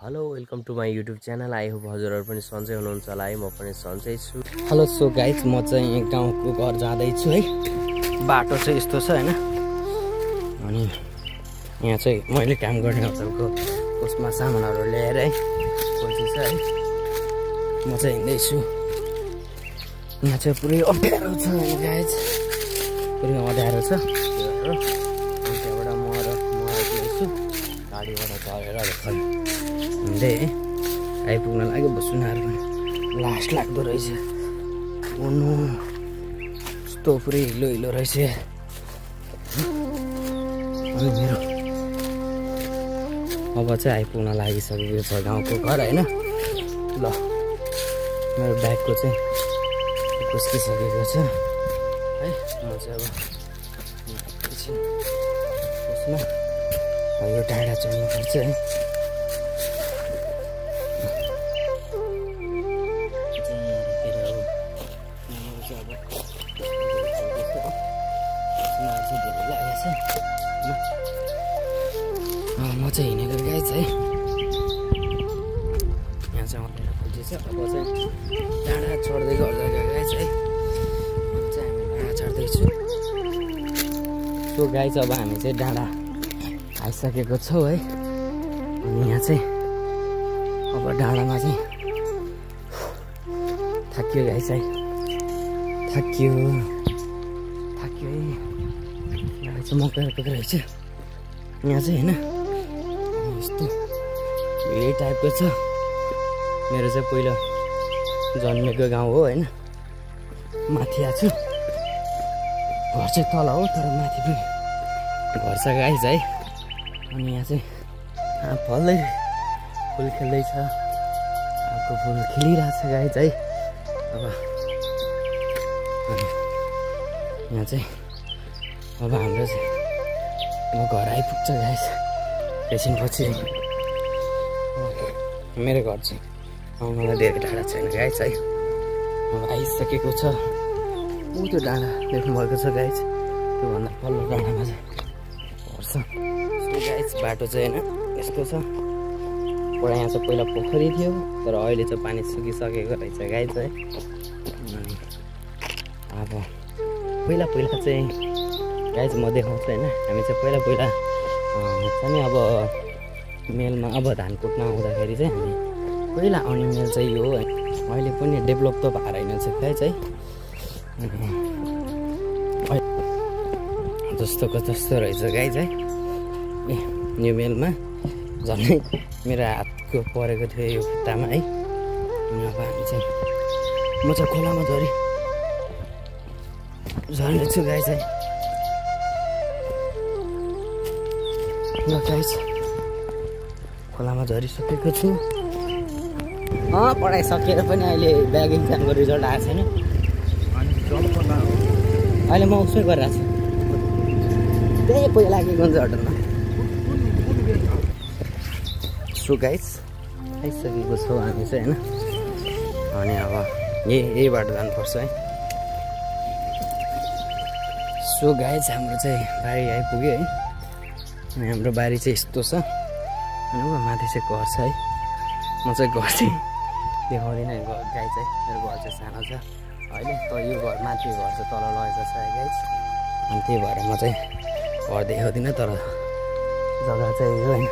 Hello welcome to my YouTube channel. I hope हजुरहरू पनि सन्चै हुनुहुन्छ होला है। म पनि सन्चै छु। हेलो सो गाइज, म चाहिँ गाउँको घर जाँदैछु है। बाटो चाहिँ यस्तो छ हैन। अनि यहाँ चाहिँ मैले काम गर्ने होटलको उसमा सामानहरू ल्याएर है कोसिस छ है। म चाहिँ हिँड्दैछु। यहाँ चाहिँ पुरै अँध्यारो छ गाइज, पुरै अँध्यारो छ। त्यहाँबाट म आइपुग्दैछु गाडीबाट चढेर हिँड्दै है आइपुग्न लाग्यो। बसुनाहरू पनि लास्ट लाग्दो रहेछ। ओनो यस्तो पुरै हिलो हिलो रहेछ। अनि मेरो अब चाहिँ आइपुग्न लागिसकेको छ गाउँको घर होइन। ल मेरो ब्यागको चाहिँ कुस्किसकेको छ है। म चाहिँ अब उसमा यो डाँडा चढ्नुपर्छ है। म चाहिँ हिँडेको गाइज है। यहाँ चाहिँ अँध्यारो खोल्छ। अब चाहिँ डाँडा चढ्दै गर्दा गाइज है। अब चाहिँ हामी डाँडा चढ्दैछु। सो गाइज अब हामी चाहिँ डाँडा आइसकेको छौँ है। अनि यहाँ चाहिँ अब डाँडामा चाहिँ थाकियो गाइज है। थाकियो है। यहाँ चाहिँ मकै रोपेको रहेछ यहाँ चाहिँ होइन। यस्तो यही टाइपको छ। मेरो चाहिँ पहिला जन्मेको गाउँ हो होइन। माथि आएको छु। घर चाहिँ तल हो तर माथि पनि घर छ गाइज है। अनि यहाँ चाहिँ फल्दै फुल खेल्दैछ। आँपको फुल खेलिरहेछ गाइज है। अब यहाँ चाहिँ अब हाम्रो चाहिँ म घर आइपुग्छ गाइस एकछिनपछि। मेरो घर चाहिँ आउनलाई धेरै टाढा छैन गाइस है। अब आइसकेको छ। ऊ त्यो डाँडा देख्नुभएको छ गाइस। त्योभन्दा पल्लो डाँडामा चाहिँ घर छ। यस्तो गाइस बाटो चाहिँ होइन यस्तो छ। यहाँ चाहिँ पहिला पोखरी थियो तर अहिले चाहिँ पानी सुकिसकेको रहेछ गाइस है। अब पहिला चाहिँ गाइज म देखाउँछु होइन। हामी चाहिँ पहिला हुन्छ नि अब मेलमा अब धान कुट्न आउँदाखेरि चाहिँ हामी पहिला आउने मेल चाहिँ यो हो। अहिले पनि डेभलप त भएर रहेनछ गाइज है। जस्तोको जस्तो रहेछ गाइज है। ए यो मेलमा झन्डै मेरो हातको परेको थियो यो खुट्टामा है। अनि अब हामी चाहिँ म चाहिँ खोलामा झर्नेछु गाइज है। ल गाइज खोलामा झरिसकेको छु। पढाइ सकेर पनि अहिले ब्याग इक्जामको रिजल्ट आएको छैन। अहिले म उसै गरिरहेको छु। त्यही पहिला लागेको हुन्छ होटलमा। सो गाइज आइसकेको छौँ हामी चाहिँ होइन। अनि अब यही बाटो जानुपर्छ है। सो गाइज हाम्रो चाहिँ बारी आइपुग्यो है। अनि हाम्रो बारी चाहिँ यस्तो छ। अनि माथि चाहिँ घर छ है। म चाहिँ घर चाहिँ देखाउँदिनँ है। गाई चाहिँ मेरो घर चाहिँ सानो छ अहिले। त यो घर माथि घर चाहिँ तल लगेको छ है गाइज। अनि त्यही भएर म चाहिँ घर देखाउँदिनँ तर जग्गा चाहिँ यो होइन।